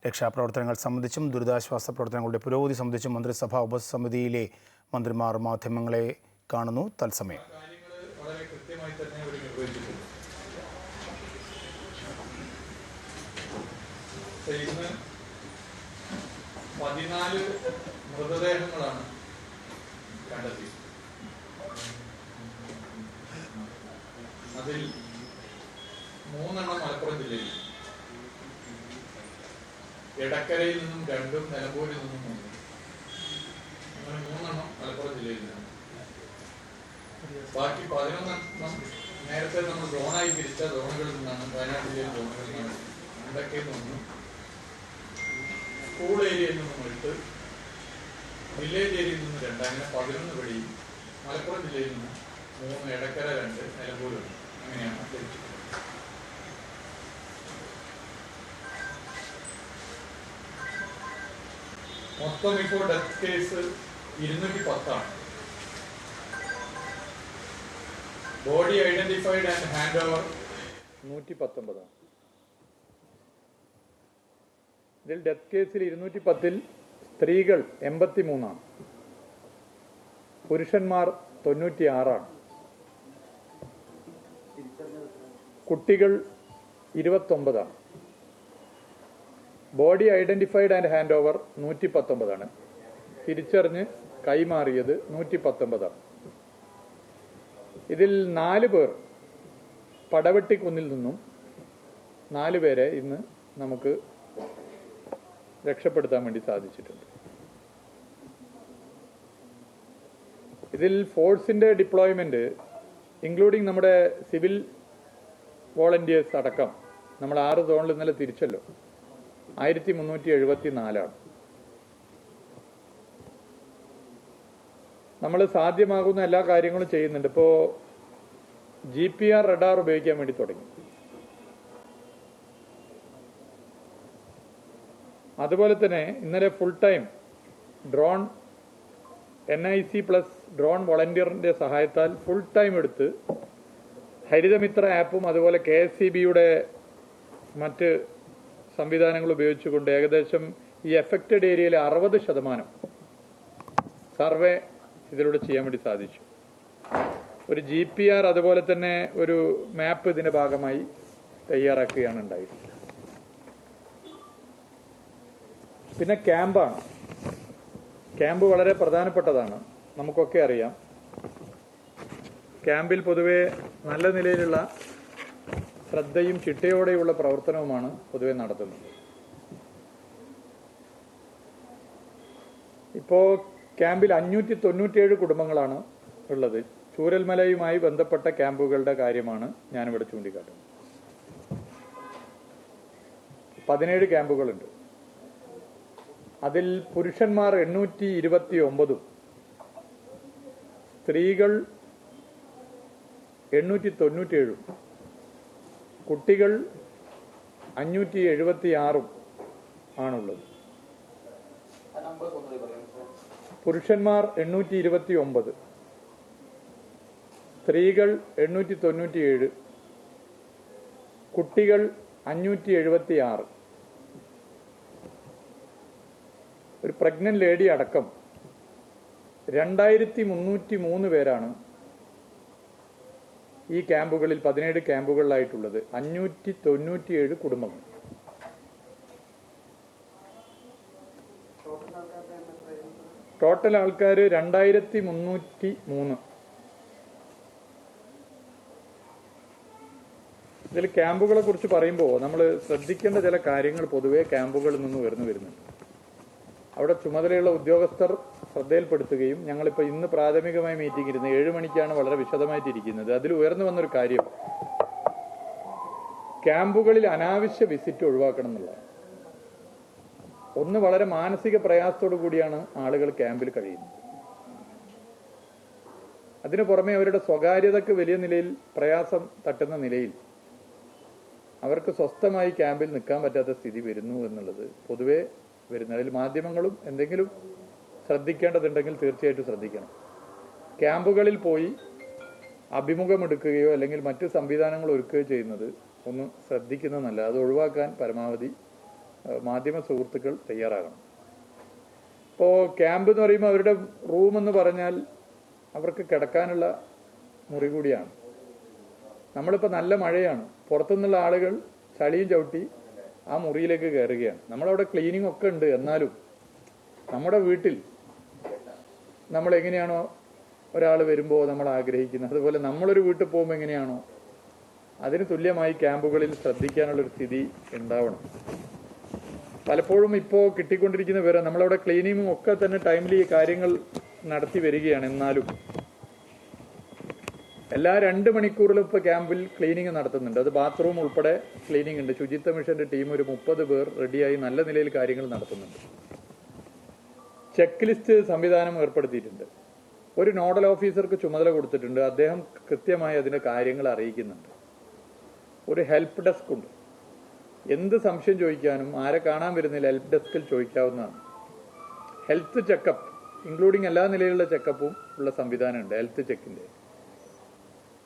രക്ഷാപ്രവർത്തനങ്ങൾ സംബന്ധിച്ചും ദുരിതാശ്വാസ പ്രവർത്തനങ്ങളുടെ പുരോഗതി സംബന്ധിച്ചും മന്ത്രിസഭാ ഉപസമിതിയിലെ മന്ത്രിമാർ മാധ്യമങ്ങളെ കാണുന്നു. തത്സമയം ഇന്ന് 14 മൃതദേഹങ്ങളാണ് കണ്ടെത്തി. അതിൽ 3 മലപ്പുറം ജില്ലയിൽ, എടക്കരയിൽ നിന്നും 2, നിലമ്പൂരിൽ നിന്നും 1. അങ്ങനെ 3 മലപ്പുറം ജില്ലയിൽ നിന്നാണ്. ബാക്കി 11 നേരത്തെ നമ്മൾ സോണായി തിരിച്ച സോണുകളിൽ നിന്നാണ്. വയനാട് ജില്ലയിൽ സോണുകളിൽ നിന്നാണ്. ഇടയ്ക്കയിൽ നിന്നും, സ്കൂൾ ഏരിയയിൽ നിന്നും 8, വില്ലേജ് ഏരിയയിൽ നിന്ന് 2, അങ്ങനെ 11 വെടിയും. മലപ്പുറം ജില്ലയിൽ നിന്ന് 3, എടക്കര 2, നിലമ്പൂർ 1. അങ്ങനെയാണ് തിരിച്ചത്. മൊത്തം ഇപ്പോൾ ഡെത്ത് കേസ് 210 ആണ്. Body identified and hand over 119 ആണ്. ഇതിൽ ഡെത്ത് കേസിൽ 210-ൽ സ്ത്രീകൾ 83 ആണ്, പുരുഷന്മാർ 96 ആണ്, കുട്ടികൾ 29 ആണ്. Body identified and hand over 119 ആണ്. തിരിച്ചറിഞ്ഞ് കൈമാറിയത് 119 ആണ്. ഇതിൽ 4 പേർ പടവെട്ടിക്കുന്നിൽ നിന്നും 4 പേരെ ഇന്ന് നമുക്ക് രക്ഷപ്പെടുത്താൻ വേണ്ടി സാധിച്ചിട്ടുണ്ട്. ഇതിൽ ഫോഴ്സിന്റെ ഡിപ്ലോയ്മെന്റ് ഇൻക്ലൂഡിങ് നമ്മുടെ സിവിൽ വോളണ്ടിയേഴ്സ് അടക്കം നമ്മൾ 6 സോണിൽ ഇന്നലെ തിരിച്ചല്ലോ 1374 ആണ്. നമ്മൾ സാധ്യമാകുന്ന എല്ലാ കാര്യങ്ങളും ചെയ്യുന്നുണ്ട്. ഇപ്പോൾ GPS റഡാർ ഉപയോഗിക്കാൻ വേണ്ടി തുടങ്ങി. അതുപോലെ തന്നെ ഇന്നലെ full time drone NIC plus drone വോളണ്ടിയറിന്റെ സഹായത്താൽ ഫുൾ ടൈം എടുത്ത് ഹരിതമിത്ര ആപ്പും അതുപോലെ KSCBയുടെ മറ്റ് സംവിധാനങ്ങൾ ഉപയോഗിച്ചുകൊണ്ട് ഏകദേശം ഈ എഫക്റ്റഡ് ഏരിയയിലെ 60% സർവേ ഇതിലൂടെ ചെയ്യാൻ വേണ്ടി സാധിച്ചു. ഒരു GPR അതുപോലെ തന്നെ ഒരു മാപ്പ് ഇതിന്റെ ഭാഗമായി തയ്യാറാക്കുകയാണ് ഉണ്ടായിരുന്നത്. പിന്നെ ക്യാമ്പാണ്. ക്യാമ്പ് വളരെ പ്രധാനപ്പെട്ടതാണ്, നമുക്കൊക്കെ അറിയാം. ക്യാമ്പിൽ പൊതുവെ നല്ല നിലയിലുള്ള ശ്രദ്ധയും ചിട്ടയോടെയുള്ള പ്രവർത്തനവുമാണ് പൊതുവെ നടത്തുന്നത്. ഇപ്പോൾ ക്യാമ്പിൽ 597 കുടുംബങ്ങളാണ് ഉള്ളത്. ചൂരൽമലയുമായി ബന്ധപ്പെട്ട ക്യാമ്പുകളുടെ കാര്യമാണ് ഞാനിവിടെ ചൂണ്ടിക്കാട്ടുന്നത്. 17 ക്യാമ്പുകളുണ്ട്. അതിൽ പുരുഷന്മാർ 829, സ്ത്രീകൾ 897, കുട്ടികൾ 576 ആണുള്ളത്. പുരുഷന്മാർ 829, സ്ത്രീകൾ 897, കുട്ടികൾ 576. ഒരു പ്രഗ്നന്റ് ലേഡി അടക്കം 2303 പേരാണ് ഈ ക്യാമ്പുകളിൽ 17 ക്യാമ്പുകളിലായിട്ടുള്ളത്. 597 കുടുംബങ്ങൾ. ടോട്ടൽ ആൾക്കാർ 2303. ഇതിൽ ക്യാമ്പുകളെ കുറിച്ച് പറയുമ്പോൾ നമ്മൾ ശ്രദ്ധിക്കേണ്ട ചില കാര്യങ്ങൾ പൊതുവെ ക്യാമ്പുകളിൽ നിന്ന് വരുന്നുണ്ട്. അവിടെ ചുമതലയുള്ള ഉദ്യോഗസ്ഥർ ശ്രദ്ധയിൽപ്പെടുത്തുകയും ഞങ്ങളിപ്പോൾ ഇന്ന് പ്രാഥമികമായി മീറ്റിംഗ് ഇരുന്ന് 7 മണിക്കാണ് വളരെ വിശദമായിട്ടിരിക്കുന്നത്. അതിൽ ഉയർന്നു വന്നൊരു കാര്യം ക്യാമ്പുകളിൽ അനാവശ്യ വിസിറ്റ് ഒഴിവാക്കണം എന്നുള്ളതാണ്. ഒന്ന്, വളരെ മാനസിക പ്രയാസത്തോടു കൂടിയാണ് ആളുകൾ ക്യാമ്പിൽ കഴിയുന്നത്. അതിനു പുറമെ അവരുടെ സ്വകാര്യതയ്ക്ക് വലിയ നിലയിൽ പ്രയാസം തട്ടുന്ന നിലയിൽ അവർക്ക് സ്വസ്ഥമായി ക്യാമ്പിൽ നിൽക്കാൻ പറ്റാത്ത സ്ഥിതി വരുന്നു എന്നുള്ളത് പൊതുവെ വരുന്നത്. അതിൽ മാധ്യമങ്ങളും എന്തെങ്കിലും ശ്രദ്ധിക്കേണ്ടതുണ്ടെങ്കിൽ തീർച്ചയായിട്ടും ശ്രദ്ധിക്കണം. ക്യാമ്പുകളിൽ പോയി അഭിമുഖമെടുക്കുകയോ അല്ലെങ്കിൽ മറ്റ് സംവിധാനങ്ങൾ ഒരുക്കുകയോ ചെയ്യുന്നത് ഒന്ന് ശ്രദ്ധിക്കുന്നത് നല്ലത്. അത് ഒഴിവാക്കാൻ പരമാവധി മാധ്യമ സുഹൃത്തുക്കൾ തയ്യാറാകണം. ഇപ്പോൾ ക്യാമ്പ് എന്ന് പറയുമ്പോൾ അവരുടെ റൂം എന്ന് പറഞ്ഞാൽ അവർക്ക് കിടക്കാനുള്ള മുറി കൂടിയാണ്. നമ്മളിപ്പോൾ നല്ല മഴയാണ്, പുറത്തുനിന്നുള്ള ആളുകൾ ചളിയും ചവിട്ടി ആ മുറിയിലേക്ക് കയറുകയാണ്. നമ്മളവിടെ ക്ലീനിങ് ഒക്കെ ഉണ്ട്. എന്നാലും നമ്മുടെ വീട്ടിൽ നമ്മൾ എങ്ങനെയാണോ ഒരാൾ വരുമ്പോൾ നമ്മൾ ആഗ്രഹിക്കുന്നത്, അതുപോലെ നമ്മളൊരു വീട്ടിൽ പോകുമ്പോൾ എങ്ങനെയാണോ അതിന് തുല്യമായി ക്യാമ്പുകളിൽ ശ്രദ്ധിക്കാനുള്ളൊരു സ്ഥിതി ഉണ്ടാവണം. പലപ്പോഴും ഇപ്പോൾ കിട്ടിക്കൊണ്ടിരിക്കുന്ന വിവരം നമ്മളവിടെ ക്ലീനിങ്ങും ഒക്കെ തന്നെ ടൈംലി കാര്യങ്ങൾ നടത്തി വരികയാണ്. എന്നാലും എല്ലാ 2 മണിക്കൂറിലും ഇപ്പോൾ ക്യാമ്പിൽ ക്ലീനിങ് നടത്തുന്നുണ്ട്. അത് ബാത്റൂം ഉൾപ്പെടെ ക്ലീനിങ് ഉണ്ട്. ശുചിത്വ മിഷന്റെ ടീം ഒരു 30 പേർ റെഡിയായി നല്ല നിലയിൽ കാര്യങ്ങൾ നടത്തുന്നുണ്ട്. ചെക്ക് ലിസ്റ്റ് സംവിധാനം ഏർപ്പെടുത്തിയിട്ടുണ്ട്. ഒരു നോഡൽ ഓഫീസർക്ക് ചുമതല കൊടുത്തിട്ടുണ്ട്. അദ്ദേഹം കൃത്യമായി അതിന്റെ കാര്യങ്ങൾ അറിയിക്കുന്നുണ്ട്. ഒരു ഹെൽപ്പ് ഡെസ്ക് ഉണ്ട്. എന്ത് സംശയം ചോദിക്കാനും ആരെ കാണാൻ വരുന്നില്ല ഹെൽപ്പ് ഡെസ്കിൽ ചോദിക്കാവുന്നതാണ്. ഹെൽത്ത് ചെക്കപ്പ് ഇൻക്ലൂഡിങ് എല്ലാ നിലയിലുള്ള ചെക്കപ്പും ഉള്ള സംവിധാനമുണ്ട് ഹെൽത്ത് ചെക്കിന്റെ.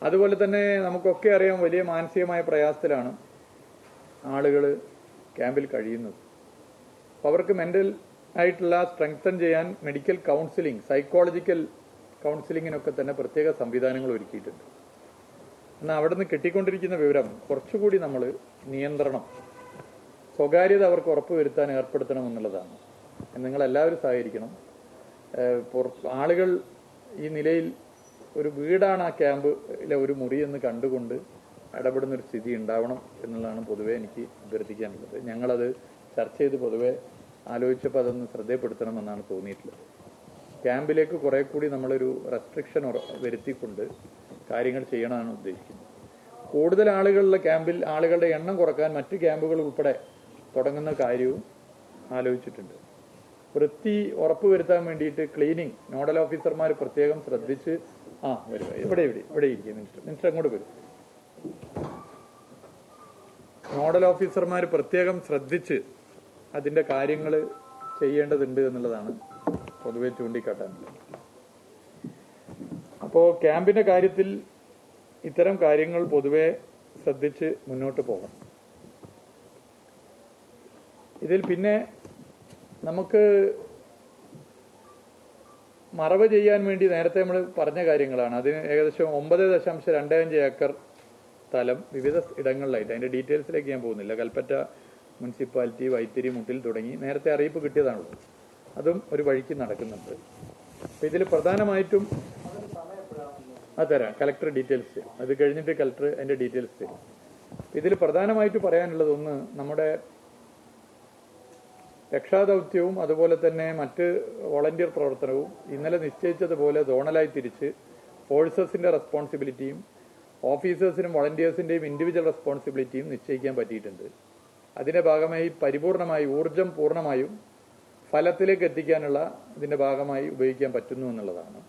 അതുപോലെ തന്നെ നമുക്കൊക്കെ അറിയാം, വലിയ മാനസികമായ പ്രയാസത്തിലാണ് ആളുകൾ ക്യാമ്പിൽ കഴിയുന്നത്. അപ്പോൾ അവർക്ക് മെന്റൽ ആയിട്ടുള്ള സ്ട്രെങ്തൻ ചെയ്യാൻ മെഡിക്കൽ കൗൺസിലിംഗ്, സൈക്കോളജിക്കൽ കൗൺസിലിങ്ങിനൊക്കെ തന്നെ പ്രത്യേക സംവിധാനങ്ങൾ ഒരുക്കിയിട്ടുണ്ട്. എന്നാൽ അവിടെ നിന്ന് കിട്ടിക്കൊണ്ടിരിക്കുന്ന വിവരം കുറച്ചുകൂടി നമ്മൾ നിയന്ത്രണം, സ്വകാര്യത അവർക്ക് ഉറപ്പുവരുത്താൻ ഏർപ്പെടുത്തണം എന്നുള്ളതാണ്. നിങ്ങളെല്ലാവരും സഹകരിക്കണം. ആളുകൾ ഈ നിലയിൽ ഒരു വീടാണ് ആ ക്യാമ്പിലെ ഒരു മുറി എന്ന് കണ്ടുകൊണ്ട് ഇടപെടുന്നൊരു സ്ഥിതി ഉണ്ടാവണം എന്നുള്ളതാണ് പൊതുവെ എനിക്ക് അഭ്യർത്ഥിക്കാനുള്ളത്. ഞങ്ങളത് ചർച്ച ചെയ്ത് പൊതുവെ ആലോചിച്ചപ്പോൾ അതൊന്ന് ശ്രദ്ധപ്പെടുത്തണമെന്നാണ് തോന്നിയിട്ടുള്ളത്. ക്യാമ്പിലേക്ക് കുറെ കൂടി നമ്മളൊരു റെസ്ട്രിക്ഷൻ വരുത്തിക്കൊണ്ട് കാര്യങ്ങൾ ചെയ്യണമെന്നാണ് ഉദ്ദേശിക്കുന്നത്. കൂടുതൽ ആളുകളുള്ള ക്യാമ്പിൽ ആളുകളുടെ എണ്ണം കുറക്കാൻ മറ്റ് ക്യാമ്പുകൾ ഉൾപ്പെടെ തുടങ്ങുന്ന കാര്യവും ആലോചിച്ചിട്ടുണ്ട്. വൃത്തി ഉറപ്പുവരുത്താൻ വേണ്ടിയിട്ട് ക്ലീനിങ് നോഡൽ ഓഫീസർമാർ പ്രത്യേകം ശ്രദ്ധിച്ച് വരും. ഇവിടെ ഇരിക്കും മിനിസ്റ്റർ അങ്ങോട്ട് വരും. നോഡൽ ഓഫീസർമാർ പ്രത്യേകം ശ്രദ്ധിച്ച് അതിന്റെ കാര്യങ്ങൾ ചെയ്യേണ്ടതുണ്ട് എന്നുള്ളതാണ് പൊതുവെ ചൂണ്ടിക്കാട്ടാനുള്ളത്. അപ്പോൾ ക്യാമ്പിന്റെ കാര്യത്തിൽ ഇത്തരം കാര്യങ്ങൾ പൊതുവെ ശ്രദ്ധിച്ച് മുന്നോട്ട് പോകണം. ഇതിൽ പിന്നെ നമുക്ക് മറവ് ചെയ്യാൻ വേണ്ടി നേരത്തെ നമ്മൾ പറഞ്ഞ കാര്യങ്ങളാണ്. അതിന് ഏകദേശം 9.25 ഏക്കർ സ്ഥലം വിവിധ ഇടങ്ങളിലായിട്ട്, അതിന്റെ ഡീറ്റെയിൽസിലേക്ക് ഞാൻ പോകുന്നില്ല. കൽപ്പറ്റ മുനിസിപ്പാലിറ്റി, വൈത്തിരി, മുട്ടിൽ തുടങ്ങി നേരത്തെ അറിയിപ്പ് കിട്ടിയതാണല്ലോ. അതും ഒരു വഴിക്ക് നടക്കുന്നുണ്ട്. അപ്പൊ ഇതിൽ പ്രധാനമായിട്ടും തരാം, കളക്ടർ ഡീറ്റെയിൽസ് തരും. അത് കഴിഞ്ഞിട്ട് കളക്ടർ അതിന്റെ ഡീറ്റെയിൽസ് തരും. ഇതിൽ പ്രധാനമായിട്ട് പറയാനുള്ളത്, ഒന്ന്, നമ്മുടെ രക്ഷാദൗത്യവും അതുപോലെ തന്നെ മറ്റ് വോളണ്ടിയർ പ്രവർത്തനവും ഇന്നലെ നിശ്ചയിച്ചതുപോലെ സോണലായി തിരിച്ച് ഫോഴ്സസിന്റെ റെസ്പോൺസിബിലിറ്റിയും ഓഫീസേഴ്സിനും വോളണ്ടിയേഴ്സിന്റെയും ഇൻഡിവിജ്വൽ റെസ്പോൺസിബിലിറ്റിയും നിശ്ചയിക്കാൻ പറ്റിയിട്ടുണ്ട്. അതിന്റെ ഭാഗമായി പരിപൂർണമായി ഊർജം പൂർണ്ണമായും ഫലത്തിലേക്ക് എത്തിക്കാനുള്ള ഇതിന്റെ ഭാഗമായി ഉപയോഗിക്കാൻ പറ്റുന്നു എന്നുള്ളതാണ്.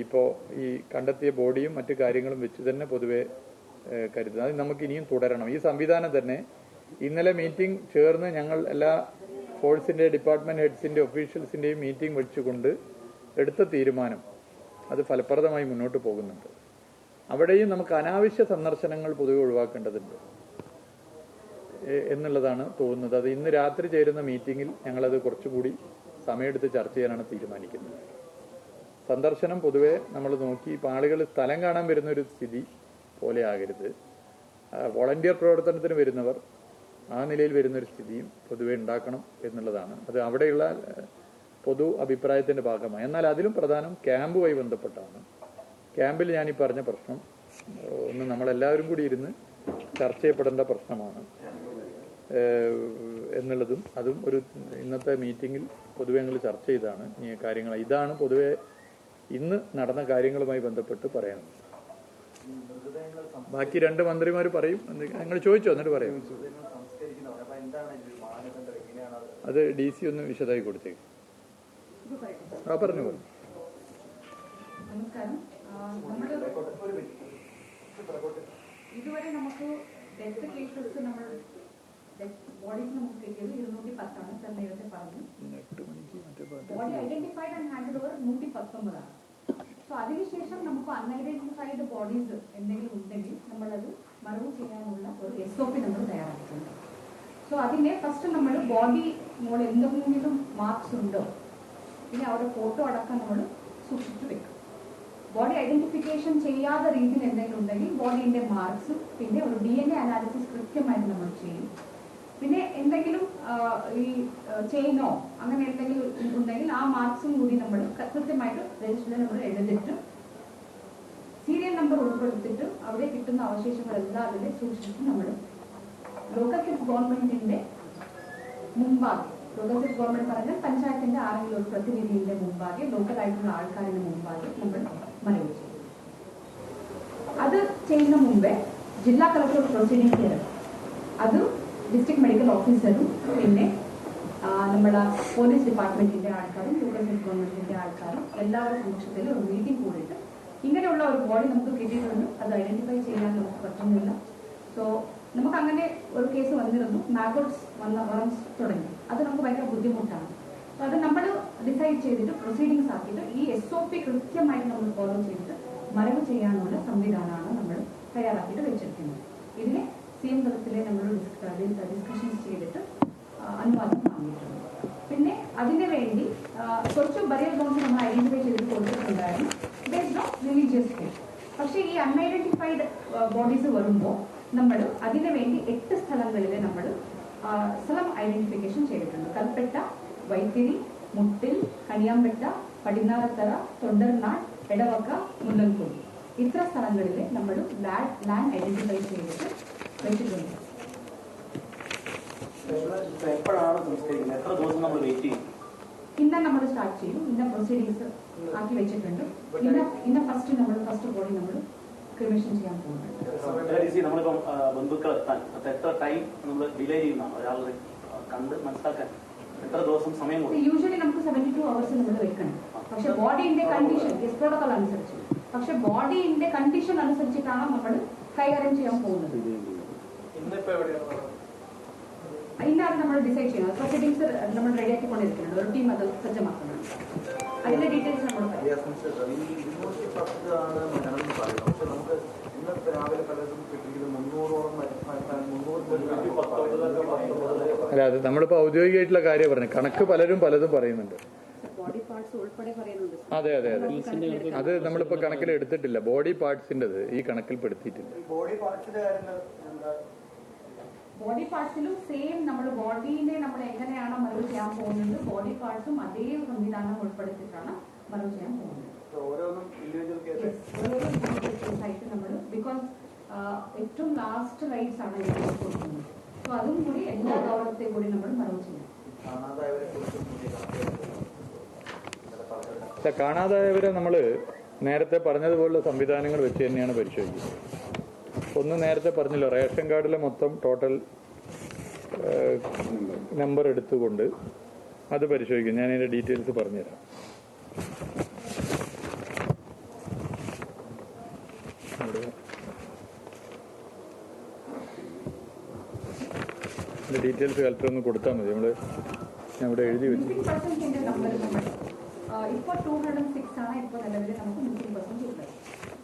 ഇപ്പോൾ ഈ കണ്ടെത്തിയ ബോഡിയും മറ്റു കാര്യങ്ങളും വെച്ച് തന്നെ പൊതുവെ കരുതുന്നത്. അത് നമുക്ക് ഇനിയും തുടരണം. ഈ സംവിധാനം തന്നെ ഇന്നലെ മീറ്റിംഗ് ചേർന്ന് ഞങ്ങൾ എല്ലാ ഫോഴ്സിന്റെ ഡിപ്പാർട്ട്മെന്റ് ഹെഡ്സിന്റെ ഒഫീഷ്യൽസിന്റെയും മീറ്റിംഗ് വെച്ചുകൊണ്ട് എടുത്ത തീരുമാനം അത് ഫലപ്രദമായി മുന്നോട്ട് പോകുന്നുണ്ട്. അവിടെയും നമുക്ക് അനാവശ്യ സന്ദർശനങ്ങൾ പൊതുവെ ഒഴിവാക്കേണ്ടതുണ്ട് എന്നുള്ളതാണ് തോന്നുന്നത്. അത് ഇന്ന് രാത്രി ചേരുന്ന മീറ്റിംഗിൽ ഞങ്ങളത് കുറച്ചുകൂടി സമയമെടുത്ത് ചർച്ച ചെയ്യാനാണ് തീരുമാനിക്കുന്നത്. സന്ദർശനം പൊതുവെ നമ്മൾ നോക്കി ഇപ്പം ആളുകൾ സ്ഥലം കാണാൻ വരുന്നൊരു സ്ഥിതി പോലെ ആകരുത്. വോളണ്ടിയർ പ്രവർത്തനത്തിന് വരുന്നവർ ആ നിലയിൽ വരുന്നൊരു സ്ഥിതിയും പൊതുവെ ഉണ്ടാക്കണം എന്നുള്ളതാണ്. അത് അവിടെയുള്ള പൊതു അഭിപ്രായത്തിന്റെ ഭാഗമായി. എന്നാൽ അതിലും പ്രധാനം ക്യാമ്പുമായി ബന്ധപ്പെട്ടാണ്. ക്യാമ്പിൽ ഞാനീ പറഞ്ഞ പ്രശ്നം ഒന്ന് നമ്മളെല്ലാവരും കൂടി ഇരുന്ന് ചർച്ച ചെയ്യപ്പെടേണ്ട പ്രശ്നമാണ് എന്നുള്ളതും അതും ഒരു ഇന്നത്തെ മീറ്റിംഗിൽ പൊതുവെ ഞങ്ങൾ ചർച്ച ചെയ്താണ് ഈ കാര്യങ്ങൾ. ഇതാണ് പൊതുവെ ഇന്ന് നടന്ന കാര്യങ്ങളുമായി ബന്ധപ്പെട്ട് പറയാനുള്ളത്. ബാക്കി 2 മന്ത്രിമാർ പറയും. നിങ്ങൾ ചോദിച്ചോ? എന്നിട്ട് പറയും. അത് DC ഒന്ന് വിശദമായി കൊടുത്തേക്ക്. പറഞ്ഞു. നമസ്കാരം. ഇതുവരെ നമുക്ക് ഡെത്ത് കേസസ് നമ്മൾ ബോഡീസ് നമുക്ക് കിട്ടിയത് 210 സാർ നേരത്തെ പറഞ്ഞു. Body identified and hand over 119. So അതിനുശേഷം നമുക്ക് അൺഐഡന്റിഫൈഡ് ബോഡീസ് എന്തെങ്കിലും ഉണ്ടെങ്കിൽ നമ്മളത് മറവ് ചെയ്യാനുള്ള ഒരു SOP നമ്മൾ തയ്യാറാക്കിയിട്ടുണ്ട്. സോ സോ അതിന്റെ ഫസ്റ്റ് നമ്മൾ ബോഡി മോളിൽ എന്തെങ്കിലും മാർക്സ് ഉണ്ടോ, പിന്നെ അവരുടെ ഫോട്ടോ അടക്കം നമ്മൾ സൂക്ഷിച്ചു വെക്കും. ബോഡി ഐഡന്റിഫിക്കേഷൻ ചെയ്യാത്ത രീതിയിൽ എന്തെങ്കിലും ഉണ്ടെങ്കിൽ ബോഡീന്റെ മാർക്സും പിന്നെ ഒരു DNA അനാലിസിസ് കൃത്യമായിട്ട് നമ്മൾ ചെയ്യും. പിന്നെ എന്തെങ്കിലും ഈ ചെയിനോ അങ്ങനെ എന്തെങ്കിലും ഉണ്ടെങ്കിൽ ആ മാർക്സും കൂടി നമ്മൾ കൃത്യമായിട്ട് രജിസ്റ്ററിൽ നമ്മൾ എഴുതിട്ട് സീരിയൽ നമ്പർ ഉൾപ്പെടുത്തിട്ട് അവിടെ കിട്ടുന്ന അവശേഷങ്ങളെല്ലാം അതിൽ സൂക്ഷിച്ചിട്ട് നമ്മൾ ലോക്കൽ ഹെൽത്ത് ഗവൺമെന്റിന്റെ മുമ്പാകെ, ലോക്കൽ ഹെൽത്ത് ഗവൺമെന്റ് പറഞ്ഞാൽ പഞ്ചായത്തിന്റെ ആരെങ്കിലും ഒരു പ്രതിനിധിയുടെ മുമ്പാകെ, ലോക്കലായിട്ടുള്ള ആൾക്കാരുടെ മുമ്പാകെ നമ്മൾ മറവ് ചെയ്യും. അത് ചെയ്യുന്ന മുമ്പേ ജില്ലാ കളക്ടർ പ്രൊസീഡിംഗ് ചെയ്യണം. അത് ഡിസ്ട്രിക്ട് മെഡിക്കൽ ഓഫീസറും പിന്നെ നമ്മുടെ പോലീസ് ഡിപ്പാർട്ട്മെന്റിന്റെ ആൾക്കാരും ലോക്കൽ ഹെൽത്ത് ഗവൺമെന്റിന്റെ ആൾക്കാരും എല്ലാവരുടെ സമക്ഷത്തിൽ ഒരു മീറ്റിംഗ് കൂടിയിട്ട് ഇങ്ങനെയുള്ള ഒരു ബോഡി നമുക്ക് കിട്ടിയിട്ടുണ്ട്, അത് ഐഡന്റിഫൈ ചെയ്യാൻ നമുക്ക് പറ്റുന്നില്ല. സോ നമുക്ക് അങ്ങനെ ഒരു കേസ് വന്നിരുന്നു, മാഗോട്സ് വരാൻ തുടങ്ങി. അത് നമുക്ക് ഭയങ്കര ബുദ്ധിമുട്ടാണ്. സോ അത് നമ്മൾ ഡിസൈഡ് ചെയ്തിട്ട് പ്രൊസീഡിങ്സ് ആക്കിയിട്ട് ഈ SOP കൃത്യമായിട്ട് നമ്മൾ ഫോളോ ചെയ്തിട്ട് മറവ് ചെയ്യാനുള്ള സംവിധാനമാണ് നമ്മൾ തയ്യാറാക്കിയിട്ട് വെച്ചിരിക്കുന്നത്. ഇതിനെ CM തലത്തിലെ നമ്മൾ ഡിസ്കഷൻസ് ചെയ്തിട്ട് അനുവാദം വാങ്ങിയിട്ടുണ്ട്. പിന്നെ അതിന് വേണ്ടി കുറച്ച് ബറിയൽ ഗ്രൗണ്ട്സ് നമ്മൾ ഐഡന്റിഫൈ ചെയ്തിട്ട് കൊടുത്തിട്ടുണ്ടായിരുന്നു ബേസ്ഡ് ഓൺ റിലീജിയസ് ഫെയ്ത്ത്. പക്ഷേ ഈ അൺഐഡന്റിഫൈഡ് ബോഡീസ് വരുമ്പോൾ നമ്മൾ അതിനു വേണ്ടി 8 സ്ഥലങ്ങളിൽ നമ്മൾ സ്ഥലം ഐഡന്റിഫിക്കേഷൻ ചെയ്തിട്ടുണ്ട്. കൽപ്പറ്റ, വൈത്തിരി, മുട്ടിൽ, കണിയാമ്പെട്ട, പടിഞ്ഞാറത്തറ, തൊണ്ടർനാട്, എടവക്ക, മുല്ലൻകുടി, ഇത്ര സ്ഥലങ്ങളിൽ നമ്മൾ ലാൻഡ് ഐഡന്റിഫൈ ചെയ്തിട്ട് വെച്ചിട്ടുണ്ട്. ഇന്ന നമ്മൾ സ്റ്റാർട്ട് ചെയ്യും, ഇന്ന പ്രൊസീഡിങ്സ് ആക്കി വെച്ചിട്ടുണ്ട്. ഇന്ന ഫസ്റ്റ് ബോഡി നമ്മൾ ക്രിമേഷൻ ചെയ്യാൻ പോകുന്നുണ്ട്. നമ്മളിപ്പം ബന്ധുക്കൾ എത്താൻ എത്ര ടൈം നമ്മൾ ഡിലേ ചെയ്യുന്നതാണ് ഒരാളെ കണ്ട് മനസ്സിലാക്കാൻ എത്ര ദിവസം സമയം കൊടുക്കും? യൂഷ്വലി നമുക്ക് 72 hours നമ്മൾ വെക്കണം. പക്ഷെ ബോഡിന്റെ കണ്ടീഷൻ പ്രോട്ടോകോൾ അനുസരിച്ച്, പക്ഷെ ബോഡിന്റെ കണ്ടീഷൻ അനുസരിച്ചിട്ടാണ് നമ്മൾ കൈകാര്യം ചെയ്യാൻ പോകുന്നത്. ഇന്നാണ് നമ്മൾ ഡിസൈഡ് ചെയ്യുന്നത്. പ്രൊസീഡിങ്സ് നമ്മൾ റെഡിയാക്കിക്കൊണ്ടിരിക്കുന്നുണ്ട്. ഒരു ടീം അത് സജ്ജമാക്കുന്നുണ്ട്. അതിന്റെ ഡീറ്റെയിൽസ് നമ്മൾ അല്ല, അത് നമ്മളിപ്പോ ഔദ്യോഗികമായിട്ടുള്ള കാര്യം പറഞ്ഞു. കണക്ക് പലതും പറയുന്നുണ്ട്. ബോഡി പാർട്സ് ഉൾപ്പെടെ പറയുന്നുണ്ട്. അതെ അതെ അതെ, അത് നമ്മളിപ്പോ കണക്കിൽ എടുത്തിട്ടില്ല. ബോഡി പാർട്സിൻ്റെത് ഈ കണക്കിൽ പെടുത്തിയിട്ടില്ല. ബോഡി പാർട്സിലും സെയിം നമ്മൾ ബോഡീനെ നമ്മൾ എങ്ങനെയാണ് മറവ് ചെയ്യാൻ പോകുന്നത്, ബോഡി പാർട്സും അതേ സംവിധാനം ഉൾപ്പെടുത്തിയിട്ടാണ് മറവ് ചെയ്യാൻ പോകുന്നത്. കേസായിട്ട് നമ്മൾ ബിക്കോസ് ഏറ്റവും ലാസ്റ്റ് റൈറ്റ്സ് ആണ് കൊടുക്കുന്നത്. സോ അതും കൂടി എല്ലാ ഗൗരവത്തെയും കൂടി നമ്മൾ മറവ് ചെയ്യണം. കാണാതായവരെ നമ്മൾ നേരത്തെ പറഞ്ഞതുപോലുള്ള സംവിധാനങ്ങൾ വെച്ച് തന്നെയാണ് പരിശോധിക്കുന്നത്. ഒന്ന് നേരത്തെ പറഞ്ഞല്ലോ, റേഷൻ കാർഡിലെ മൊത്തം ടോട്ടൽ നമ്പർ എടുത്തുകൊണ്ട് അത് പരിശോധിക്കും. ഞാൻ അതിന്റെ ഡീറ്റെയിൽസ് പറഞ്ഞുതരാം. ഡീറ്റെയിൽസ് കളക്ടർ ഒന്ന് കൊടുത്താൽ മതി. ഞാൻ ഇവിടെ എഴുതി വെച്ചു. ഇപ്പോൾ 206 ആണ് ഇപ്പോൾ നിലവിൽ നമുക്ക് 100% ഉള്ളത്.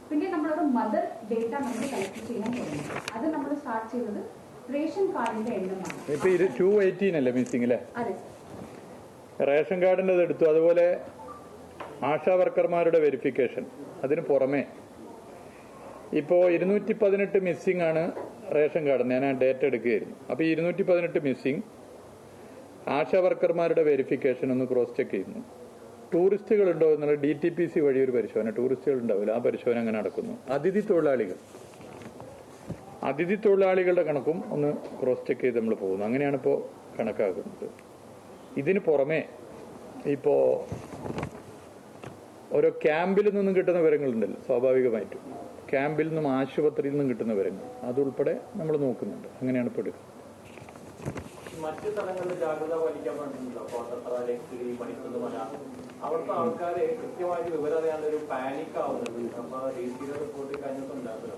പിന്നെ നമ്മളൊരു മദർ ഡേറ്റ നമ്മൾ കളക്ട് ചെയ്യാൻ തുടങ്ങി. അത് നമ്മൾ സ്റ്റാർട്ട് ചെയ്തത് റേഷൻ കാർഡിന്റെ എണ്ണമാണ്. ഇപ്പൊ 218 അല്ലേ മിസ്സിംഗ് അല്ലേ? അതെ. റേഷൻ കാർഡിന്റെ എടുത്തു. അതുപോലെ ആശാ വർക്കർമാരുടെ വെരിഫിക്കേഷൻ. അതിന് പുറമെ ഇപ്പോൾ 218 മിസ്സിംഗ് ആണ് റേഷൻ കാർഡ്. ഞാൻ ആ ഡേറ്റ എടുക്കുകയായിരുന്നു. അപ്പോൾ ഈ 218 മിസ്സിംഗ് ആശാ വർക്കർമാരുടെ വെരിഫിക്കേഷൻ ഒന്ന് ക്രോസ് ചെക്ക് ചെയ്യുന്നു. ടൂറിസ്റ്റുകൾ ഉണ്ടോ എന്നുള്ള DTPC വഴി ഒരു പരിശോധന, ടൂറിസ്റ്റുകൾ ഉണ്ടാവില്ല, ആ പരിശോധന അങ്ങനെ നടക്കുന്നു. അതിഥി തൊഴിലാളികളുടെ കണക്കും ഒന്ന് ക്രോസ് ചെക്ക് ചെയ്ത് നമ്മൾ പോകുന്നു. അങ്ങനെയാണ് ഇപ്പോൾ കണക്കാക്കുന്നത്. ഇതിന് പുറമെ ഇപ്പോൾ ഓരോ ക്യാമ്പിൽ നിന്നും കിട്ടുന്ന വിവരങ്ങളുണ്ടല്ലോ, സ്വാഭാവികമായിട്ടും ക്യാമ്പിൽ നിന്നും ആശുപത്രിയിൽ നിന്നും കിട്ടുന്ന വിവരങ്ങൾ അതുൾപ്പെടെ നമ്മൾ നോക്കുന്നുണ്ട്. അങ്ങനെയാണ് ഇപ്പോൾ എടുക്കുന്നത്. മറ്റു സ്ഥലങ്ങളിൽ ജാഗ്രത പാലിക്കാൻ വേണ്ടിയിട്ടുണ്ടോ? കോട്ടത്തറ, ലക്കിടി, മണിക്കുന്ന്, അവിടുത്തെ ആൾക്കാരെ കൃത്യമായിട്ട് വിവരം അറിയാണ്ട് ഒരു പാനിക് ആവുന്നുണ്ട്. അപ്പൊ DC റിപ്പോർട്ട് കഴിഞ്ഞിട്ടുണ്ടാകുമല്ലോ.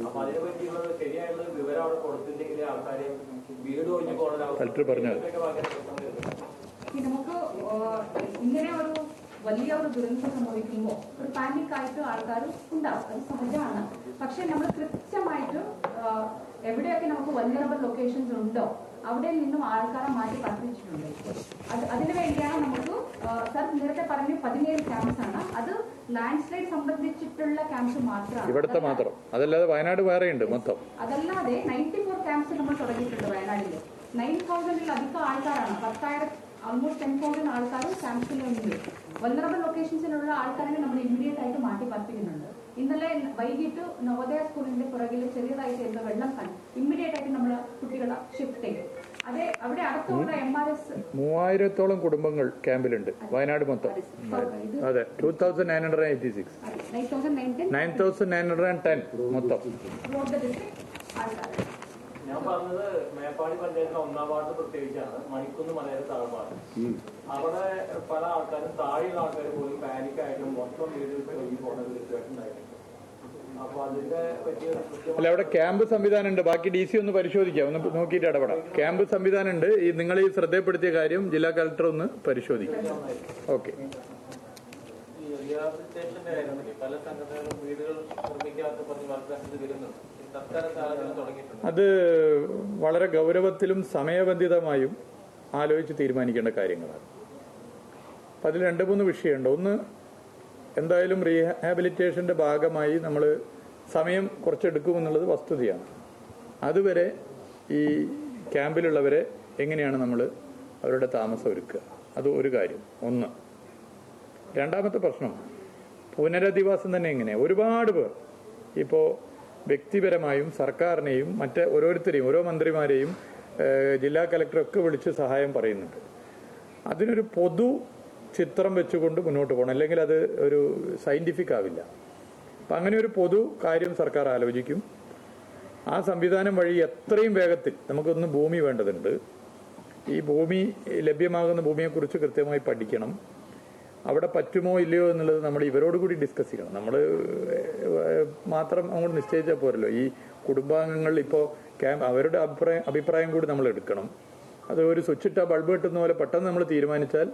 അപ്പൊ അതിനെ പറ്റിയുള്ള ശരിയായിട്ടുള്ള വിവരം അവിടെ കൊടുത്തില്ലെങ്കിൽ ആൾക്കാരെ വീട് ഒഴിഞ്ഞു പോകുന്ന നമുക്ക് ഇങ്ങനെ ഒരു വലിയ ഒരു ദുരന്തം സംഭവിക്കുമ്പോൾ ഒരു പാനിക് ആയിട്ട് ആൾക്കാർ ഉണ്ടാവും. അത് സഹജമാണ്. പക്ഷെ നമ്മൾ കൃത്യമായിട്ട് എവിടെയൊക്കെ നമുക്ക് വൾനറബിൾ ലൊക്കേഷൻസ് ഉണ്ടോ അവിടെ നിന്നും ആൾക്കാരെ മാറ്റി പാർപ്പിച്ചിട്ടുണ്ട്. അതിനു വേണ്ടിയാണ് നമുക്ക് സർ നേരത്തെ പറഞ്ഞ 17 ക്യാമ്പ്സ് ആണ്. അത് ലാൻഡ് സ്ലൈഡ് സംബന്ധിച്ചിട്ടുള്ള ക്യാമ്പ്സ് മാത്രമാണ് ഇവിടുത്തെ മാത്രം, അതല്ലാതെ വയനാട് വേറെ ഉണ്ട് മൊത്തം. അതല്ലാതെ 94 ക്യാമ്പ്സ് നമ്മൾ തുടങ്ങിയിട്ടുണ്ട് വയനാട്ടിൽ. 9,000-ൽ ആൾക്കാരാണ്, 10,000 ഓൾമോസ്റ്റ് 10,000 ആൾക്കാരും ക്യാമ്പ്സിലുണ്ട്. വൾനറബിൾ ലൊക്കേഷൻസിലുള്ള ആൾക്കാരെ നമ്മൾ ഇമ്മീഡിയറ്റ് ആയിട്ട് മാറ്റി പാർപ്പിക്കുന്നുണ്ട്. ഇന്നലെ വൈകിട്ട് നവോദയ സ്കൂളിന്റെ പുറകിൽ ചെറിയതായിട്ട് എന്താ വെള്ളം കണ്ടു, ഇമ്മീഡിയറ്റ് ആയിട്ട് നമ്മൾ കുട്ടികളെ ഷിഫ്റ്റ് ചെയ്തു. അതെ, അവിടെ അടുത്തുള്ള MRS 3000-ഓളം കുടുംബങ്ങൾ ക്യാമ്പിലുണ്ട് വയനാട് മൊത്തം. അതെ, 2,986 9,910 മൊത്തം. ഞാൻ പറഞ്ഞത് മേപ്പാടി പഞ്ചായത്തിലെ 1-ാം വാർഡ് പ്രത്യേകിച്ചാണ്, മണിക്കുന്ന് മലയുടെ താഴ്വാർഡ്. അവിടെ പല ആൾക്കാരും, താഴെയുള്ള ആൾക്കാർ പോലും പാനിക്കായിട്ടും മൊത്തം വീട് ഒഴുകി പോകുന്നത് തീർച്ചയായിട്ടുണ്ടായിരുന്നു. അപ്പൊ അതിന്റെ പറ്റിയ അല്ല, അവിടെ ക്യാമ്പ് സംവിധാനം ഉണ്ട്. ബാക്കി DC ഒന്ന് പരിശോധിക്കാം, ഒന്ന് നോക്കിയിട്ട് ഇടപെടാം. ക്യാമ്പ് സംവിധാനം ഉണ്ട്. നിങ്ങൾ ഈ ശ്രദ്ധപ്പെടുത്തിയ കാര്യം ജില്ലാ കളക്ടർ ഒന്ന് പരിശോധിക്കാം. ഓക്കെ. ഈ റിഹാബിലിറ്റേഷന്റെ കാര്യത്തിൽ പല സംഘടനകളും വീടുകൾ നിർമ്മിക്കാത്ത പറഞ്ഞ് വർക്കാസിൽ വരുന്നുണ്ട്. സർക്കാർ സാഹചര്യം തുടങ്ങിയിട്ടുണ്ട്. അത് വളരെ ഗൗരവത്തിലും സമയബന്ധിതമായും ആലോചിച്ച് തീരുമാനിക്കേണ്ട കാര്യങ്ങളാണ്. അപ്പം അതിൽ 2-3 വിഷയമുണ്ട്. ഒന്ന്, എന്തായാലും റീഹാബിലിറ്റേഷന്റെ ഭാഗമായി നമ്മൾ സമയം കുറച്ചെടുക്കുമെന്നുള്ളത് വസ്തുതയാണ്. അതുവരെ ഈ ക്യാമ്പിലുള്ളവരെ എങ്ങനെയാണ് നമ്മൾ അവരുടെ താമസം ഒരുക്കുക, അത് ഒരു കാര്യം. ഒന്ന്. രണ്ടാമത്തെ പ്രശ്നം പുനരധിവാസം തന്നെ എങ്ങനെ. ഒരുപാട് പേർ ഇപ്പോൾ വ്യക്തിപരമായും സർക്കാരിനെയും മറ്റ് ഓരോരുത്തരെയും, ഓരോ മന്ത്രിമാരെയും ജില്ലാ കലക്ടറൊക്കെ വിളിച്ച് സഹായം പറയുന്നുണ്ട്. അതിനൊരു പൊതു ചിത്രം വെച്ചുകൊണ്ട് മുന്നോട്ട് പോകണം, അല്ലെങ്കിൽ അത് ഒരു സയന്റിഫിക് ആവില്ല. അപ്പം അങ്ങനെ ഒരു പൊതു കാര്യം സർക്കാർ ആലോചിക്കും. ആ സംവിധാനം വഴി എത്രയും വേഗത്തിൽ നമുക്കൊന്ന് ഭൂമി വേണ്ടതുണ്ട്. ഈ ഭൂമി ലഭ്യമാകുന്ന ഭൂമിയെക്കുറിച്ച് കൃത്യമായി പഠിക്കണം. അവിടെ പറ്റുമോ ഇല്ലയോ എന്നുള്ളത് നമ്മൾ ഇവരോട് കൂടി ഡിസ്കസ് ചെയ്യണം. നമ്മൾ മാത്രം അങ്ങോട്ട് നിശ്ചയിച്ചാൽ പോരല്ലോ. ഈ കുടുംബാംഗങ്ങൾ ഇപ്പോൾ അവരുടെ അഭിപ്രായം കൂടി നമ്മൾ എടുക്കണം. അത് ഒരു സ്വിച്ചിട്ട ബൾബ് കിട്ടുന്ന പോലെ പെട്ടെന്ന് നമ്മൾ തീരുമാനിച്ചാൽ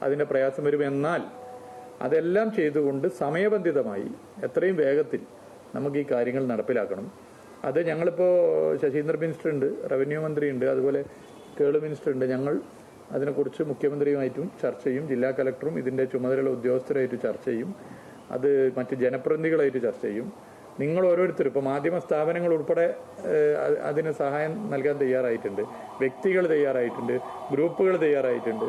അതിന്റെ പ്രയാസം വരും. എന്നാൽ അതെല്ലാം ചെയ്തുകൊണ്ട് സമയബന്ധിതമായി എത്രയും വേഗത്തിൽ നമുക്ക് ഈ കാര്യങ്ങൾ നടപ്പിലാക്കണം. അത് ഞങ്ങളിപ്പോൾ ശശീന്ദ്രൻ മിനിസ്റ്റർ ഉണ്ട്, റവന്യൂ മന്ത്രി ഉണ്ട്, അതുപോലെ കേളു മിനിസ്റ്റർ ഉണ്ട്. ഞങ്ങൾ അതിനെക്കുറിച്ച് മുഖ്യമന്ത്രിയുമായിട്ടും ചർച്ച ചെയ്യും. ജില്ലാ കലക്ടറും ഇതിന്റെ ചുമതലയുള്ള ഉദ്യോഗസ്ഥരായിട്ട് ചർച്ച ചെയ്യും. അത് മറ്റ് ജനപ്രതിനിധികളായിട്ട് ചർച്ച ചെയ്യും. നിങ്ങൾ ഓരോരുത്തരും, ഇപ്പോൾ മാധ്യമ സ്ഥാപനങ്ങൾ ഉൾപ്പെടെ അതിന് സഹായം നൽകാൻ തയ്യാറായിട്ടുണ്ട്. വ്യക്തികൾ തയ്യാറായിട്ടുണ്ട്, ഗ്രൂപ്പുകൾ തയ്യാറായിട്ടുണ്ട്,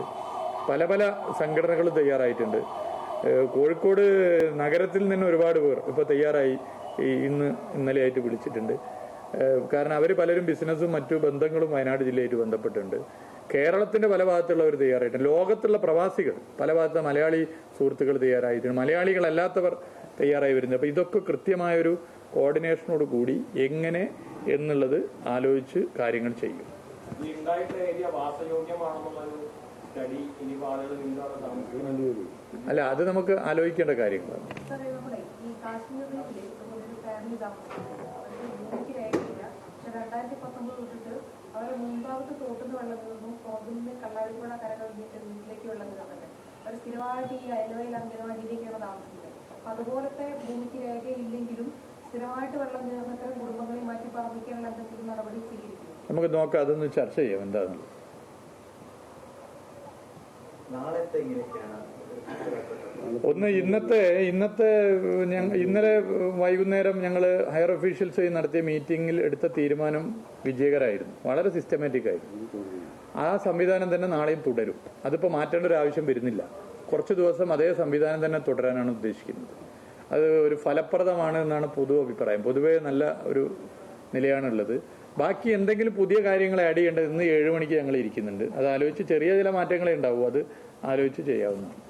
പല പല സംഘടനകൾ തയ്യാറായിട്ടുണ്ട്. കോഴിക്കോട് നഗരത്തിൽ നിന്ന് ഒരുപാട് പേർ ഇപ്പോൾ തയ്യാറായി ഇന്നലെയായിട്ട് വിളിച്ചിട്ടുണ്ട്. കാരണം അവർ പലരും ബിസിനസ്സും മറ്റു ബന്ധങ്ങളും വയനാട് ജില്ലയായിട്ട് ബന്ധപ്പെട്ടിട്ടുണ്ട്. കേരളത്തിന്റെ പല ഭാഗത്തുള്ളവർ തയ്യാറായിട്ടുണ്ട്. ലോകത്തുള്ള പ്രവാസികൾ പല ഭാഗത്ത് മലയാളി സുഹൃത്തുക്കൾ തയ്യാറായിട്ടുണ്ട്. മലയാളികളല്ലാത്തവർ തയ്യാറായി വരുന്നത്. അപ്പൊ ഇതൊക്കെ കൃത്യമായൊരു കോർഡിനേഷനോട് കൂടി എങ്ങനെ എന്നുള്ളത് ആലോചിച്ച് കാര്യങ്ങൾ ചെയ്യും. അല്ല, അത് നമുക്ക് ആലോചിക്കേണ്ട കാര്യങ്ങളാണ്. അവരെ മുൻഭാഗത്ത് തോട്ടുന്ന വെള്ളം വീഴുന്നു, കോവിലിന്റെ കള്ളാടിപ്പുഴ കരകവിഞ്ഞിട്ട് വീട്ടിലേക്ക് വെള്ളം വീഴുന്നുണ്ട്. അവർ സ്ഥിരമായിട്ട് ഈ അയൽവയിൽ അംഗനവാടിയിലേക്കാണ് താമസിക്കുന്നത്. അപ്പൊ അതുപോലത്തെ ഭൂമിക്ക് രേഖയില്ലെങ്കിലും സ്ഥിരമായിട്ട് വെള്ളം ചേർന്നിട്ട് കുടുംബങ്ങളെ മാറ്റി പാർപ്പിക്കാനുള്ള എന്തെങ്കിലും നടപടി സ്വീകരിക്കും. നമുക്ക് നോക്കാം, അതൊന്ന് ചർച്ച ചെയ്യാം എന്താണെന്ന്. ഒന്ന് ഇന്നലെ വൈകുന്നേരം ഞങ്ങൾ ഹയർ ഒഫീഷ്യൽസ് നടത്തിയ മീറ്റിംഗിൽ എടുത്ത തീരുമാനം വിജയകരമായിരുന്നു. വളരെ സിസ്റ്റമാറ്റിക് ആയിരുന്നു. ആ സംവിധാനം തന്നെ നാളെയും തുടരും. അതിപ്പോൾ മാറ്റേണ്ട ഒരു ആവശ്യം വരുന്നില്ല. കുറച്ച് ദിവസം അതേ സംവിധാനം തന്നെ തുടരാനാണ് ഉദ്ദേശിക്കുന്നത്. അത് ഒരു ഫലപ്രദമാണ് എന്നാണ് പൊതു അഭിപ്രായം. പൊതുവേ നല്ല ഒരു നിലയാണുള്ളത്. ബാക്കി എന്തെങ്കിലും പുതിയ കാര്യങ്ങൾ ആഡ് ചെയ്യേണ്ടത് ഇന്ന് 7 മണിക്ക് ഞങ്ങൾ ഇരിക്കുന്നുണ്ട്. അത് ആലോചിച്ച് ചെറിയ ചില മാറ്റങ്ങളെ ഉണ്ടാവും, അത് ആലോചിച്ച് ചെയ്യാവുന്നതാണ്.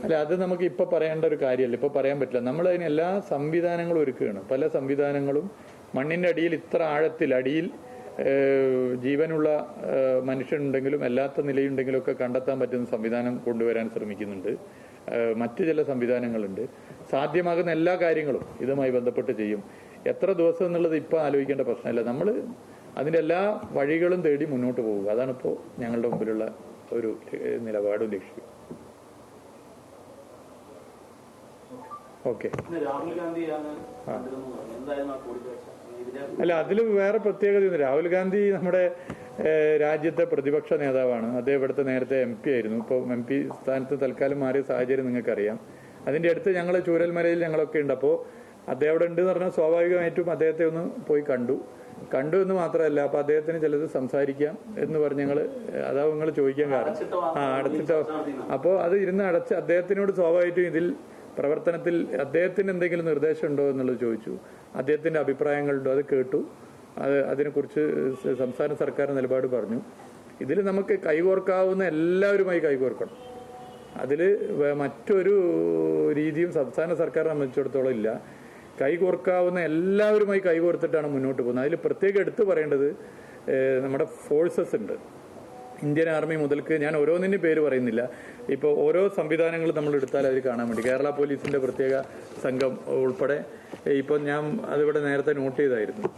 അല്ല, അത് നമുക്ക് ഇപ്പൊ പറയേണ്ട ഒരു കാര്യമല്ല, ഇപ്പൊ പറയാൻ പറ്റില്ല. നമ്മൾ അതിന് എല്ലാ സംവിധാനങ്ങളും ഒരുക്കുകയാണ്. പല സംവിധാനങ്ങളും മണ്ണിന്റെ അടിയിൽ ഇത്ര ആഴത്തിൽ അടിയിൽ ജീവനുള്ള മനുഷ്യനുണ്ടെങ്കിലും അല്ലാത്ത നിലയുണ്ടെങ്കിലും ഒക്കെ കണ്ടെത്താൻ പറ്റുന്ന സംവിധാനം കൊണ്ടുവരാൻ ശ്രമിക്കുന്നുണ്ട്. മറ്റു ചില സംവിധാനങ്ങളുണ്ട്. സാധ്യമാകുന്ന എല്ലാ കാര്യങ്ങളും ഇതുമായി ബന്ധപ്പെട്ട് ചെയ്യും. എത്ര ദിവസം എന്നുള്ളത് ഇപ്പം ആലോചിക്കേണ്ട പ്രശ്നമല്ല. നമ്മൾ അതിൻ്റെ എല്ലാ വഴികളും തേടി മുന്നോട്ട് പോവുക. അതാണിപ്പോൾ ഞങ്ങളുടെ മുമ്പിലുള്ള ഒരു നിലപാടും ലക്ഷ്യം. ഓക്കെ. രാഹുൽ ഗാന്ധിയാണ് അല്ല, അതിൽ വേറെ പ്രത്യേകതയൊന്നും. രാഹുൽ ഗാന്ധി നമ്മുടെ രാജ്യത്തെ പ്രതിപക്ഷ നേതാവാണ്. അദ്ദേഹം ഇവിടുത്തെ നേരത്തെ MP ആയിരുന്നു. ഇപ്പോൾ MP സ്ഥാനത്ത് തൽക്കാലം മാറിയ സാഹചര്യം നിങ്ങൾക്കറിയാം. അതിൻ്റെ അടുത്ത് ഞങ്ങൾ ചൂരൽമലയിൽ ഞങ്ങളൊക്കെ ഉണ്ട്. അപ്പോൾ അദ്ദേഹം അവിടെ ഉണ്ട് എന്ന് പറഞ്ഞാൽ സ്വാഭാവികമായിട്ടും അദ്ദേഹത്തെ ഒന്ന് പോയി കണ്ടു എന്ന് മാത്രമല്ല, അപ്പൊ അദ്ദേഹത്തിന് ചിലത് സംസാരിക്കാം എന്ന് പറഞ്ഞ് ഞങ്ങൾ അതാ നിങ്ങൾ ചോദിക്കാൻ കാരണം അടച്ചിട്ടോ. അപ്പോൾ അത് ഇരുന്ന് അടച്ച് അദ്ദേഹത്തിനോട് സ്വാഭാവികമായിട്ടും ഇതിൽ പ്രവർത്തനത്തിൽ അദ്ദേഹത്തിന് എന്തെങ്കിലും നിർദ്ദേശം ഉണ്ടോ എന്നുള്ളത് ചോദിച്ചു. അദ്ദേഹത്തിന്റെ അഭിപ്രായങ്ങളുണ്ടോ അത് കേട്ടു. അതിനെക്കുറിച്ച് സംസ്ഥാന സർക്കാർ നിലപാട് പറഞ്ഞു. ഇതിൽ നമുക്ക് കൈകോർക്കാവുന്ന എല്ലാവരുമായി കൈകോർക്കണം. അതിൽ മറ്റൊരു രീതിയും സംസ്ഥാന സർക്കാരിനെ സംബന്ധിച്ചിടത്തോളം ഇല്ല. കൈകോർക്കാവുന്ന എല്ലാവരുമായി കൈകോർത്തിട്ടാണ് മുന്നോട്ട് പോകുന്നത്. അതിൽ പ്രത്യേകം എടുത്തു പറയേണ്ടത് നമ്മുടെ ഫോഴ്സസ് ഉണ്ട്. ഇന്ത്യൻ ആർമി മുതൽക്ക് ഞാൻ ഓരോന്നിൻ്റെ പേര് പറയുന്നില്ല. ഇപ്പോൾ ഓരോ സംവിധാനങ്ങൾ നമ്മൾ എടുത്താൽ അതിൽ കാണാൻ വേണ്ടി കേരള പോലീസിന്റെ പ്രത്യേക സംഘം ഉൾപ്പെടെ ഇപ്പോൾ ഞാൻ അതിവിടെ നേരത്തെ നോട്ട് ചെയ്തായിരുന്നു.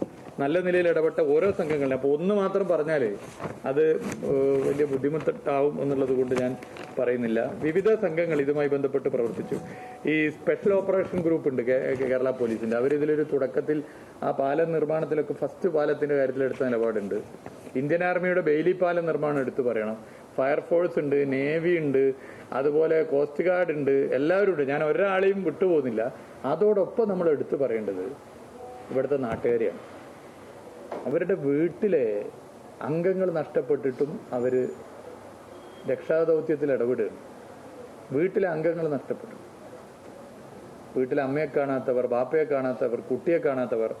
നല്ല നിലയിൽ ഇടപെട്ട ഓരോ സംഘങ്ങളിലും. അപ്പോൾ ഒന്ന് മാത്രം പറഞ്ഞാൽ അത് വലിയ ബുദ്ധിമുട്ടാവും എന്നുള്ളത് കൊണ്ട് ഞാൻ പറയുന്നില്ല. വിവിധ സംഘങ്ങൾ ഇതുമായി ബന്ധപ്പെട്ട് പ്രവർത്തിച്ചു. ഈ സ്പെഷ്യൽ ഓപ്പറേഷൻ ഗ്രൂപ്പ് ഉണ്ട് കേരള പോലീസിന്റെ. അവരിതിലൊരു തുടക്കത്തിൽ ആ പാലം നിർമ്മാണത്തിലൊക്കെ ഫസ്റ്റ് പാലത്തിന്റെ കാര്യത്തിൽ എടുത്ത നിലപാടുണ്ട്. ഇന്ത്യൻ ആർമിയുടെ ബെയിലി പാലം നിർമ്മാണം എടുത്തു പറയണം. ഫയർഫോഴ്സ് ഉണ്ട്, നേവി ഉണ്ട്, അതുപോലെ കോസ്റ്റ് ഗാർഡ് ഉണ്ട്, എല്ലാവരും ഉണ്ട്. ഞാൻ ഒരാളെയും വിട്ടുപോകുന്നില്ല. അതോടൊപ്പം നമ്മൾ എടുത്തു പറയേണ്ടത് ഇവിടുത്തെ നാട്ടുകാരെയാണ്. അവരുടെ വീട്ടിലെ അംഗങ്ങൾ നഷ്ടപ്പെട്ടിട്ടും അവര് രക്ഷാദൗത്യത്തിൽ ഇടപെടുകയാണ്. വീട്ടിലെ അംഗങ്ങൾ നഷ്ടപ്പെട്ടു, വീട്ടിലെ അമ്മയെ കാണാത്തവർ, ബാപ്പയെ കാണാത്തവർ, കുട്ടിയെ കാണാത്തവർ,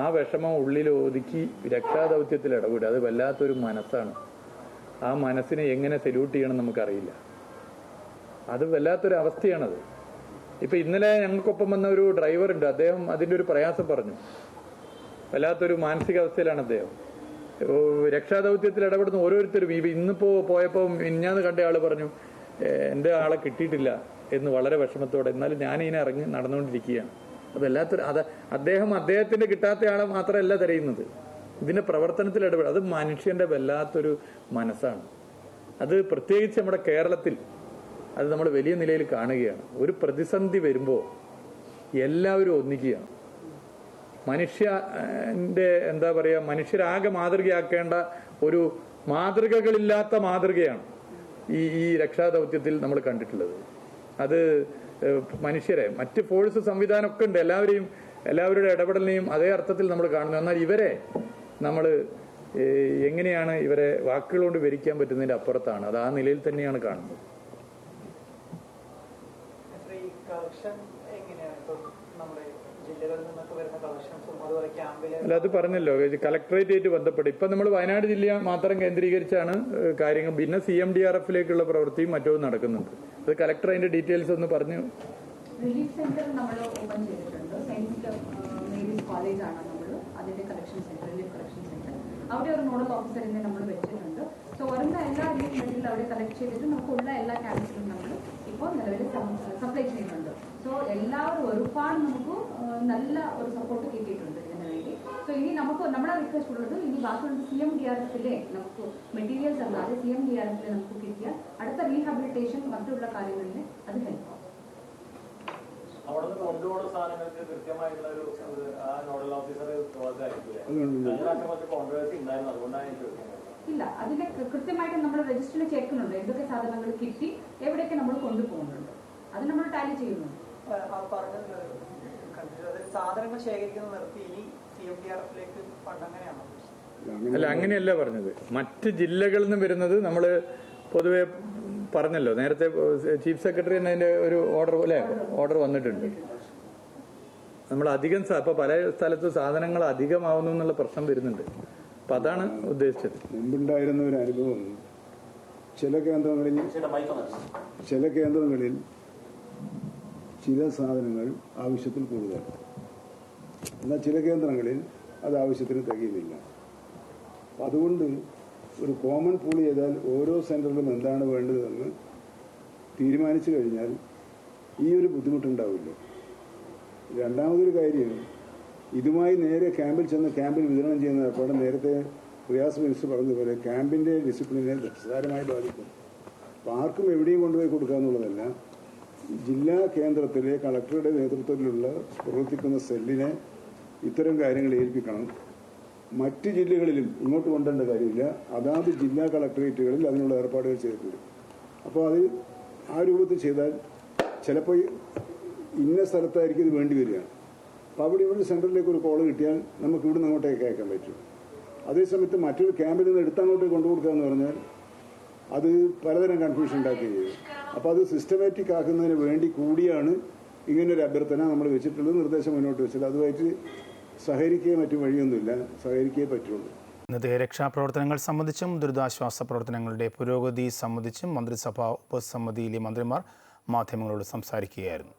ആ വിഷമം ഉള്ളിൽ ഒതുക്കി രക്ഷാദൗത്യത്തിൽ ഇടപെടുക. അത് വല്ലാത്തൊരു മനസ്സാണ്. ആ മനസ്സിനെ എങ്ങനെ സല്യൂട്ട് ചെയ്യണം നമുക്കറിയില്ല. അത് വല്ലാത്തൊരു അവസ്ഥയാണത്. ഇപ്പൊ ഇന്നലെ ഞങ്ങൾക്കൊപ്പം വന്ന ഒരു ഡ്രൈവർ ഉണ്ട്. അദ്ദേഹം അതിന്റെ ഒരു പ്രയാസം പറഞ്ഞു. വല്ലാത്തൊരു മാനസികാവസ്ഥയിലാണ് അദ്ദേഹം. രക്ഷാദൗത്യത്തിൽ ഇടപെടുന്ന ഓരോരുത്തരും ഇന്നിപ്പോ പോയപ്പോ ഇന്നാന്ന് കണ്ട ആള് പറഞ്ഞു എന്റെ ആളെ കിട്ടിയിട്ടില്ല എന്ന് വളരെ വിഷമത്തോടെ. എന്നാലും ഞാനിങ്ങനെ ഇറങ്ങി നടന്നുകൊണ്ടിരിക്കുകയാണ്. അത് വല്ലാത്തൊരു അദ്ദേഹത്തിന്റെ കിട്ടാത്ത ആളെ മാത്രമല്ല തിരയുന്നത്, ഇതിന്റെ പ്രവർത്തനത്തിൽ ഇടപെടും. അത് മനുഷ്യന്റെ വല്ലാത്തൊരു മനസ്സാണ്. അത് പ്രത്യേകിച്ച് നമ്മുടെ കേരളത്തിൽ അത് നമ്മൾ വലിയ നിലയിൽ കാണുകയാണ്. ഒരു പ്രതിസന്ധി വരുമ്പോൾ എല്ലാവരും ഒന്നിക്കുകയാണ്. മനുഷ്യന്റെ എന്താ പറയാ, മനുഷ്യരാകെ മാതൃകയാക്കേണ്ട ഒരു മാതൃകകളില്ലാത്ത മാതൃകയാണ് ഈ രക്ഷാദൗത്യത്തിൽ നമ്മൾ കണ്ടിട്ടുള്ളത്. അത് മനുഷ്യരെ മറ്റ് ഫോഴ്സ് സംവിധാനമൊക്കെ ഉണ്ട്, എല്ലാവരുടെ ഇടപെടലിനെയും അതേ അർത്ഥത്തിൽ നമ്മൾ കാണുന്നു. എന്നാൽ ഇവരെ നമ്മൾ എങ്ങനെയാണ് ഇവരെ വാക്കുകൾ കൊണ്ട് വിവരിക്കാൻ പറ്റുന്നതിന്റെ അപ്പുറത്താണ്. അത് ആ നിലയിൽ തന്നെയാണ് കാണുന്നത്. അല്ല, അത് പറഞ്ഞല്ലോ, കളക്ടറേറ്റ് ബന്ധപ്പെട്ട് ഇപ്പൊ നമ്മൾ വയനാട് ജില്ല മാത്രം കേന്ദ്രീകരിച്ചാണ് കാര്യങ്ങൾ. പിന്നെ CMDRF-ലേക്കുള്ള പ്രവൃത്തിയും മറ്റോ നടക്കുന്നുണ്ട്. അത് കളക്ടർ അതിന്റെ ഡീറ്റെയിൽസ് ഒന്ന് പറഞ്ഞു. റിലീഫ് സെന്റർ നമ്മൾ ഓപ്പൺ ചെയ്തിട്ടുണ്ട്. സെന്റ് മേരീസ് കോളേജാണ് നമ്മൾ അതിന്റെ collection centre, relief collection centre. അവിടെ ഒരു നോഡൽ ഓഫീസറിനെ നമ്മൾ വെച്ചിട്ടുണ്ട്. സോ വരുന്ന എല്ലാ റിലീഫ് മെറ്റീരിയൽ അവിടെ കളക്ട് ചെയ്തിട്ട് നമുക്കുള്ള എല്ലാ ക്യാമ്പ്സിലും നമ്മൾ ഇപ്പോൾ നിലവിൽ സപ്ലൈ ചെയ്യുന്നുണ്ട്. സോ എല്ലാവരും ഒരുപാട് നമുക്ക് നല്ല ഒരു സപ്പോർട്ട് കിട്ടിയിട്ടുണ്ട് ഇതിനു വേണ്ടി. സോ ഇനി നമുക്ക് നമ്മുടെ റിക്വസ്റ്റ് ഉള്ളത്, ഇനി ബാക്കിയുള്ള CMDRF-ലെ നമുക്ക് മെറ്റീരിയൽസ് അല്ലാതെ CMDRF-ലെ നമുക്ക് കിട്ടിയ അടുത്ത റീഹാബിലിറ്റേഷൻ മറ്റുള്ള കാര്യങ്ങളിൽ അത് ഹെൽപ്പ് ആവും. അവിടെ നിന്ന് കൊണ്ടുപോകുന്ന സാധനങ്ങൾക്ക് കൃത്യമായിട്ടുള്ള ഒരു നോഡൽ ഓഫീസർ കോൺട്രവേഴ്സി ഉണ്ടായിരുന്നു. അതുകൊണ്ടാണ് എനിക്ക് ഇല്ല, അതിനെ കൃത്യമായിട്ട് നമ്മൾ രജിസ്റ്ററിൽ ചേർക്കുന്നുണ്ട്. എന്തൊക്കെ സാധനങ്ങൾ കിട്ടി, എവിടെയൊക്കെ നമ്മൾ കൊണ്ടുപോകുന്നുണ്ട്, അത് നമ്മൾ ടാലി ചെയ്യുന്നുണ്ട്. സാധനങ്ങൾ ശേഖരിക്കുന്നത് നിർത്തി ഇനി CMDRF-ലേക്ക് ഫണ്ട് അങ്ങനെയാണോ? അല്ല, അങ്ങനെയല്ല പറഞ്ഞത്. മറ്റ് ജില്ലകളിൽ നിന്ന് വരുന്നത് നമ്മൾ പൊതുവെ പറഞ്ഞല്ലോ നേരത്തെ. ചീഫ് സെക്രട്ടറി അതിന്റെ ഒരു ഓർഡർ വന്നിട്ടുണ്ട്. നമ്മൾ അധികം ഇപ്പൊ പല സ്ഥലത്ത് സാധനങ്ങൾ അധികമാവുന്നു എന്നുള്ള പ്രശ്നം വരുന്നുണ്ട്. അപ്പൊ അതാണ് ഉദ്ദേശിച്ചത്. മുമ്പുണ്ടായിരുന്ന ഒരു അനുഭവം, ചില കേന്ദ്രങ്ങളിൽ ചില സാധനങ്ങൾ ആവശ്യത്തിൽ കൂടുതൽ, എന്നാൽ ചില കേന്ദ്രങ്ങളിൽ അത് ആവശ്യത്തിന് തികയുന്നില്ല. അതുകൊണ്ട് ഒരു കോമൺ പൂൾ ചെയ്താൽ ഓരോ സെന്ററിലും എന്താണ് വേണ്ടതെന്ന് തീരുമാനിച്ചു കഴിഞ്ഞാൽ ഈ ഒരു ബുദ്ധിമുട്ടുണ്ടാവില്ല. രണ്ടാമതൊരു കാര്യം, ഇതുമായി നേരെ ക്യാമ്പിൽ ചെന്ന് ക്യാമ്പിൽ വിതരണം ചെയ്യുന്ന ഏർപ്പാട് നേരത്തെ റിയാസ് മിനിസ്റ്റർ പറഞ്ഞതുപോലെ ക്യാമ്പിൻ്റെ ഡിസിപ്ലിനെ നിസ്സാരമായി ബാധിക്കും. അപ്പോൾ ആർക്കും എവിടെയും കൊണ്ടുപോയി കൊടുക്കുക എന്നുള്ളതല്ല. ജില്ലാ കേന്ദ്രത്തിലെ കളക്ടറുടെ നേതൃത്വത്തിലുള്ള പ്രവർത്തിക്കുന്ന സെല്ലിനെ ഇത്തരം കാര്യങ്ങൾ ഏൽപ്പിക്കണം. മറ്റ് ജില്ലകളിലും ഇങ്ങോട്ട് കൊണ്ടുവരേണ്ട കാര്യമില്ല. അതാത് ജില്ലാ കളക്ടറേറ്റുകളിൽ അതിനുള്ള ഏർപ്പാടുകൾ ചെയ്തിട്ടുണ്ട്. അപ്പോൾ അത് ആ രൂപത്തിൽ ചെയ്താൽ ചിലപ്പോൾ ഇന്ന സ്ഥലത്തായിരിക്കും ഇത് വേണ്ടി വരിക. അപ്പോൾ ഇവിടെ സെൻറ്ററിലേക്ക് ഒരു കോള് കിട്ടിയാൽ നമുക്ക് ഇവിടെ നിന്ന് അങ്ങോട്ടേക്ക് അയക്കാൻ പറ്റും. അതേസമയത്ത് മറ്റൊരു ക്യാമ്പിൽ നിന്ന് എടുത്തങ്ങോട്ടേക്ക് കൊണ്ടു കൊടുക്കുക എന്ന് പറഞ്ഞാൽ അത് പലതരം കൺഫ്യൂഷൻ ഉണ്ടാക്കുകയും ചെയ്യും. അപ്പോൾ അത് സിസ്റ്റമാറ്റിക് ആക്കുന്നതിന് വേണ്ടി കൂടിയാണ് ഇങ്ങനൊരു അഭ്യർത്ഥന നമ്മൾ വെച്ചിട്ടുള്ളത്, നിർദ്ദേശം മുന്നോട്ട് വെച്ചത്. അതുമായിട്ട് സഹകരിക്കുകയും മറ്റു വഴിയൊന്നുമില്ല, സഹകരിക്കേ പറ്റുള്ളൂ. ഇന്നത്തെ രക്ഷാപ്രവർത്തനങ്ങൾ സംബന്ധിച്ചും ദുരിതാശ്വാസ പ്രവർത്തനങ്ങളുടെ പുരോഗതി സംബന്ധിച്ചും മന്ത്രിസഭാ ഉപസമിതിയിലെ മന്ത്രിമാർ മാധ്യമങ്ങളോട് സംസാരിക്കുകയായിരുന്നു.